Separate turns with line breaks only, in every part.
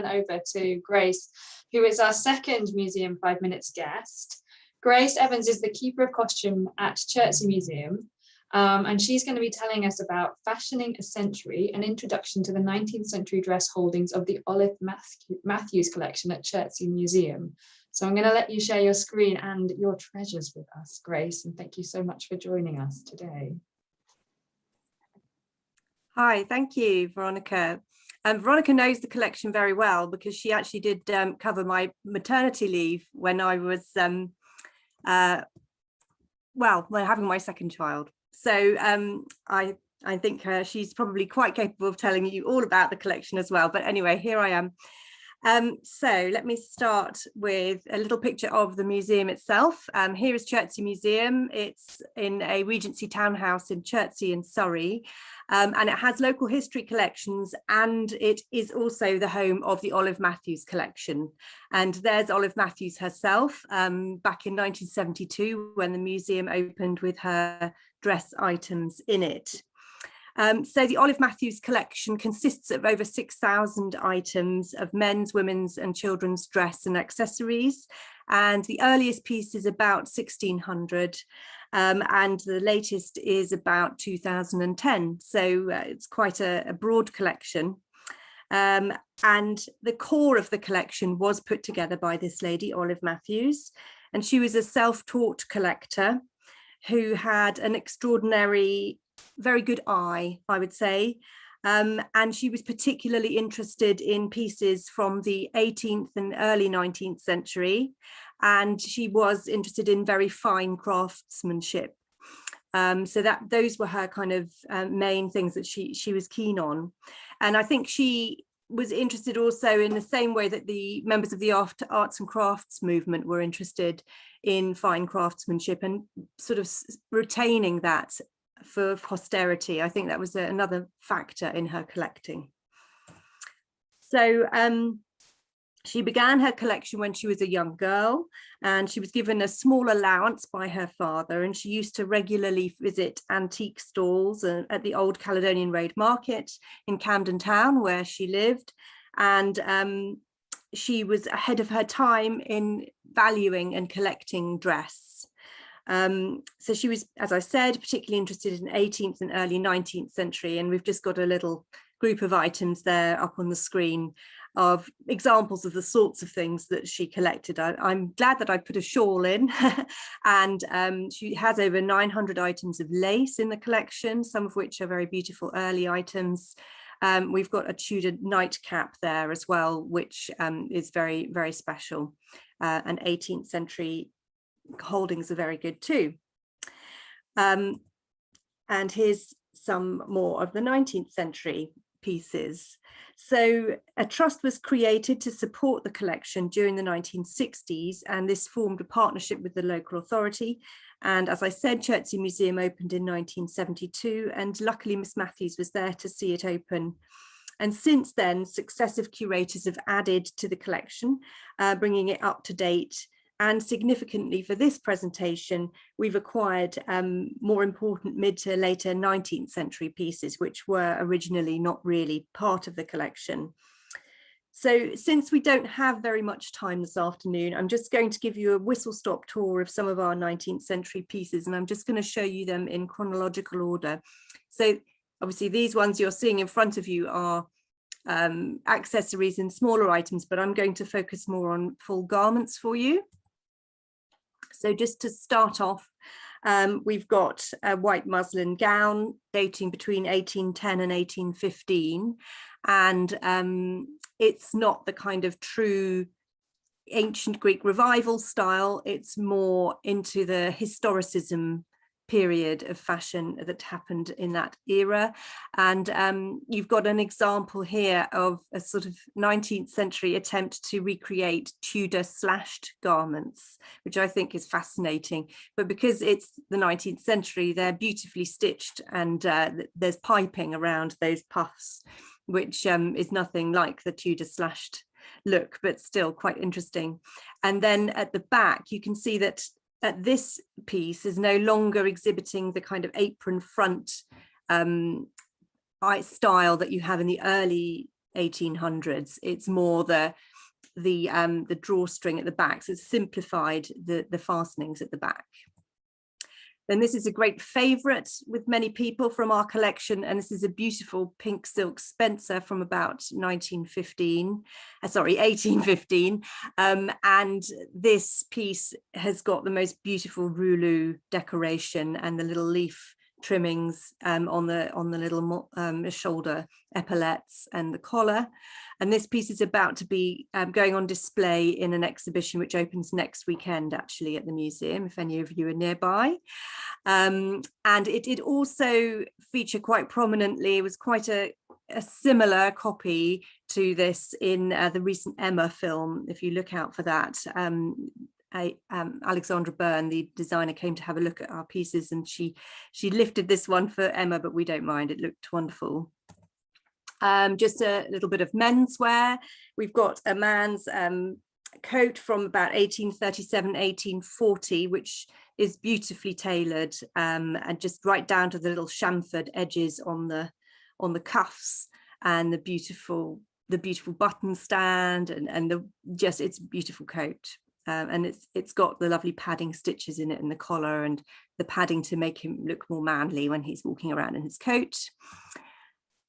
turn over to Grace, who is our second Museum 5 Minutes guest. Grace Evans is the keeper of costume at Chertsey Museum, and she's going to be telling us about Fashioning a Century, an introduction to the 19th century dress holdings of the Olive Matthews collection at Chertsey Museum. So I'm going to let you share your screen and your treasures with us, Grace, and thank you so much for joining us today.
Hi, thank you, Veronica. Veronica knows the collection very well because she actually did cover my maternity leave when I was, when having my second child. So I think she's probably quite capable of telling you all about the collection as well. But anyway, here I am. So let me start with a little picture of the museum itself. Here is Chertsey Museum. It's in a Regency townhouse in Chertsey in Surrey, and it has local history collections, and it is also the home of the Olive Matthews collection. And there's Olive Matthews herself back in 1972 when the museum opened with her dress items in it. So the Olive Matthews collection consists of over 6,000 items of men's, women's and children's dress and accessories. And the earliest piece is about 1600 and the latest is about 2010. So it's quite a broad collection. And the core of the collection was put together by this lady, Olive Matthews, and she was a self-taught collector who had an extraordinary, very good eye, I would say, and she was particularly interested in pieces from the 18th and early 19th century, and she was interested in very fine craftsmanship. So those were her kind of main things that she was keen on. And I think she was interested also in the same way that the members of the arts and crafts movement were interested in fine craftsmanship and sort of retaining that for posterity. I think that was another factor in her collecting. So she began her collection when she was a young girl, and she was given a small allowance by her father, and she used to regularly visit antique stalls at the Old Caledonian Road Market in Camden Town, where she lived. And she was ahead of her time in valuing and collecting dress. So she was, as I said, particularly interested in 18th and early 19th century, and we've just got a little group of items there up on the screen of examples of the sorts of things that she collected. I'm glad that I put a shawl in and she has over 900 items of lace in the collection, some of which are very beautiful early items. We've got a Tudor nightcap there as well, which is very, very special, and 18th century holdings are very good too. And here's some more of the 19th century pieces. So a trust was created to support the collection during the 1960s, and this formed a partnership with the local authority. And as I said, Chertsey Museum opened in 1972, and luckily Miss Matthews was there to see it open. And since then, successive curators have added to the collection, bringing it up to date. And significantly for this presentation, we've acquired more important mid to later 19th century pieces, which were originally not really part of the collection. So since we don't have very much time this afternoon, I'm just going to give you a whistle-stop tour of some of our 19th century pieces, and I'm just going to show you them in chronological order. So obviously these ones you're seeing in front of you are accessories and smaller items, but I'm going to focus more on full garments for you. So just to start off, we've got a white muslin gown dating between 1810 and 1815. And it's not the kind of true ancient Greek revival style. It's more into the historicism period of fashion that happened in that era. And you've got an example here of a sort of 19th century attempt to recreate Tudor slashed garments, which I think is fascinating. But because it's the 19th century, they're beautifully stitched, and there's piping around those puffs, which is nothing like the Tudor slashed look, but still quite interesting. And then at the back, you can see that this piece is no longer exhibiting the kind of apron front style that you have in the early 1800s. It's more the drawstring at the back, so it's simplified the fastenings at the back. Then this is a great favorite with many people from our collection, and this is a beautiful pink silk spencer from about 1815, and this piece has got the most beautiful rouleau decoration and the little leaf trimmings on the little shoulder epaulettes and the collar. And this piece is about to be going on display in an exhibition which opens next weekend, actually, at the museum, if any of you are nearby. And it did also feature quite prominently. It was quite a similar copy to this in the recent Emma film, if you look out for that. Alexandra Byrne, the designer, came to have a look at our pieces, and she lifted this one for Emma, but we don't mind. It looked wonderful. Just a little bit of menswear. We've got a man's coat from about 1837, 1840, which is beautifully tailored, and just right down to the little chamfered edges on the cuffs, and the beautiful button stand, and it's a beautiful coat. And it's got the lovely padding stitches in it, and the collar and the padding to make him look more manly when he's walking around in his coat.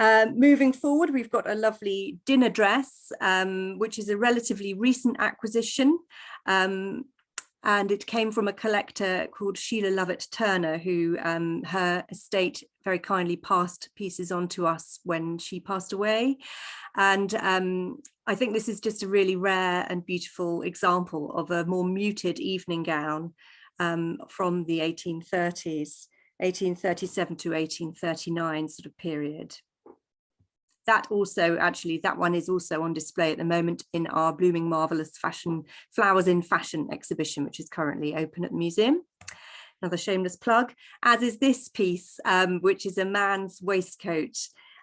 Moving forward, we've got a lovely dinner dress, which is a relatively recent acquisition. And it came from a collector called Sheila Lovett Turner, who her estate very kindly passed pieces on to us when she passed away. And I think this is just a really rare and beautiful example of a more muted evening gown from the 1830s, 1837 to 1839 sort of period. That one is also on display at the moment in our Blooming Marvelous Fashion Flowers in Fashion exhibition, which is currently open at the museum. Another shameless plug, as is this piece, which is a man's waistcoat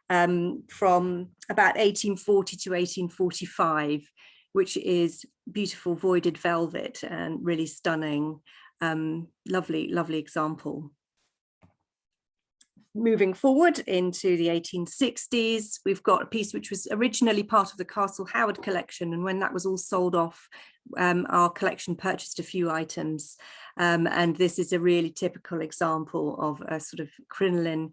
from about 1840 to 1845, which is beautiful voided velvet and really stunning, lovely example. Moving forward into the 1860s, we've got a piece which was originally part of the Castle Howard collection, and when that was all sold off, our collection purchased a few items, and this is a really typical example of a sort of crinoline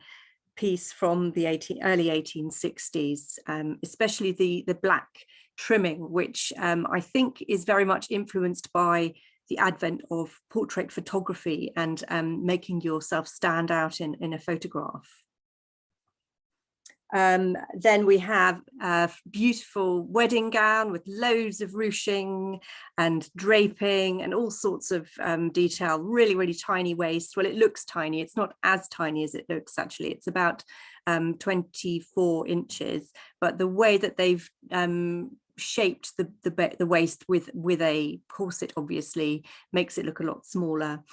piece from the early 1860s, especially the black trimming, which I think is very much influenced by the advent of portrait photography and making yourself stand out in a photograph. Then we have a beautiful wedding gown with loads of ruching and draping and all sorts of detail, really tiny waist. Well, it looks tiny. It's not as tiny as it looks, actually. It's about 24 inches, but the way that they've shaped the waist with a corset obviously makes it look a lot smaller.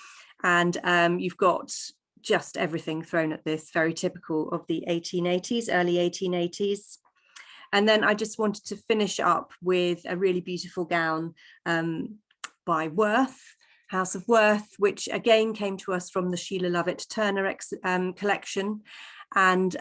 And you've got just everything thrown at this, very typical of the 1880s, early 1880s. And then I just wanted to finish up with a really beautiful gown by Worth, House of Worth, which again came to us from the Sheila Lovett Turner collection. And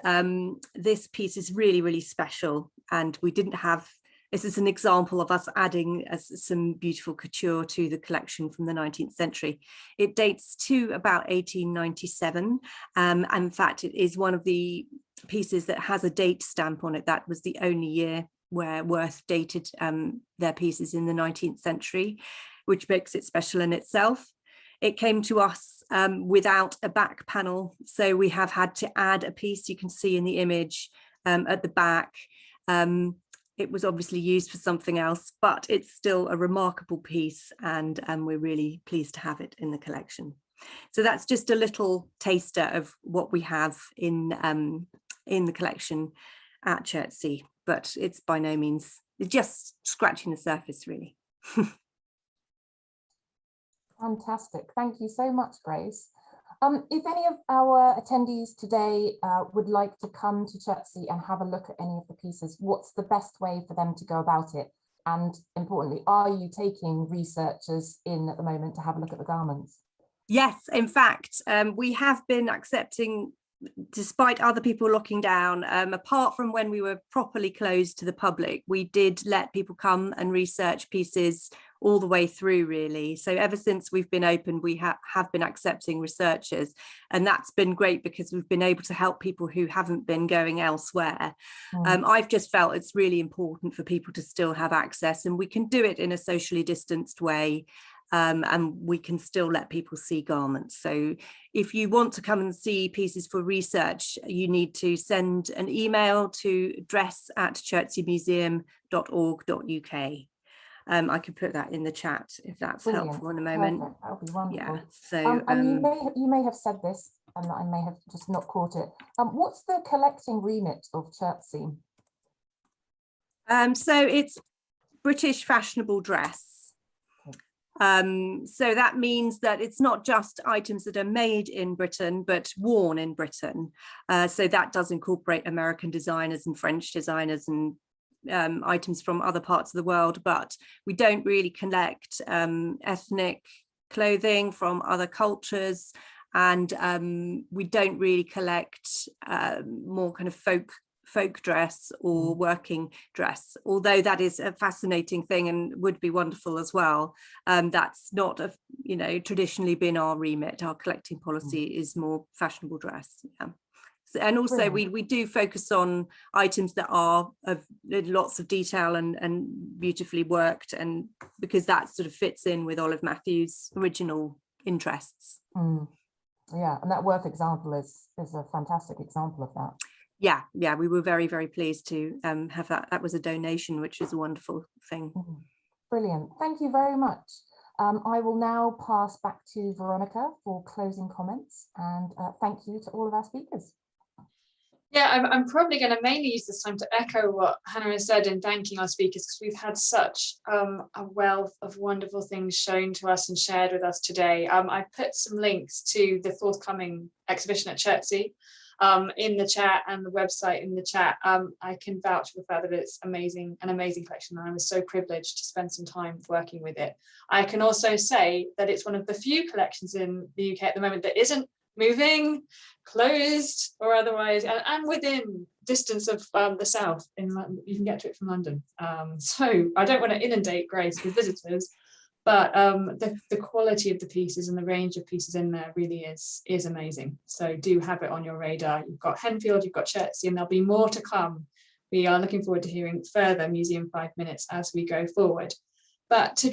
this piece is really special, and we didn't have. This is an example of us adding some beautiful couture to the collection from the 19th century. It dates to about 1897. And in fact, it is one of the pieces that has a date stamp on it. That was the only year where Worth dated their pieces in the 19th century, which makes it special in itself. It came to us without a back panel, so we have had to add a piece you can see in the image at the back. It was obviously used for something else, but it's still a remarkable piece, and we're really pleased to have it in the collection. So that's just a little taster of what we have in the collection at Chertsey, but it's by no means, it's just scratching the surface, really.
Fantastic. Thank you so much, Grace. If any of our attendees today would like to come to Chertsey and have a look at any of the pieces, what's the best way for them to go about it? And importantly, are you taking researchers in at the moment to have a look at the garments?
Yes, in fact, we have been accepting despite other people locking down, apart from when we were properly closed to the public, we did let people come and research pieces all the way through, really. So ever since we've been open, we have been accepting researchers, and that's been great because we've been able to help people who haven't been going elsewhere. I've just felt it's really important for people to still have access, and we can do it in a socially distanced way. And we can still let people see garments. So if you want to come and see pieces for research, you need to send an email to dress@chertseymuseum.org.uk. I can put that in the chat if that's helpful in a moment.
Perfect. That would be wonderful.
Yeah. So
and you may have said this, and I may have just not caught it. What's the collecting remit of Chertsey?
So it's British fashionable dress. So that means that it's not just items that are made in Britain, but worn in Britain. So that does incorporate American designers and French designers and items from other parts of the world, but we don't really collect ethnic clothing from other cultures, and we don't really collect more kind of folk dress or working dress, although that is a fascinating thing and would be wonderful as well. That's not traditionally been our remit. Our collecting policy is more fashionable dress. Yeah. So, and also we do focus on items that are of lots of detail and beautifully worked, and because that sort of fits in with Olive Matthews' original interests.
Yeah, and that Worth example is a fantastic example of that.
Yeah, we were very, very pleased to have that. That was a donation, which is a wonderful thing.
Brilliant. Thank you very much. I will now pass back to Veronica for closing comments, and thank you to all of our speakers.
Yeah, I'm probably going to mainly use this time to echo what Hannah has said in thanking our speakers, because we've had such a wealth of wonderful things shown to us and shared with us today. I put some links to the forthcoming exhibition at Chertsey in the chat, and the website in the chat. I can vouch for the fact that it's an amazing collection, and I was so privileged to spend some time working with it. I can also say that it's one of the few collections in the UK at the moment that isn't moving, closed or otherwise, and within distance of the south in London. You can get to it from London. So I don't want to inundate Grace with visitors, but the quality of the pieces and the range of pieces in there really is amazing. So do have it on your radar. You've got Henfield, you've got Chertsey, and there'll be more to come. We are looking forward to hearing further Museum 5 Minutes as we go forward. But to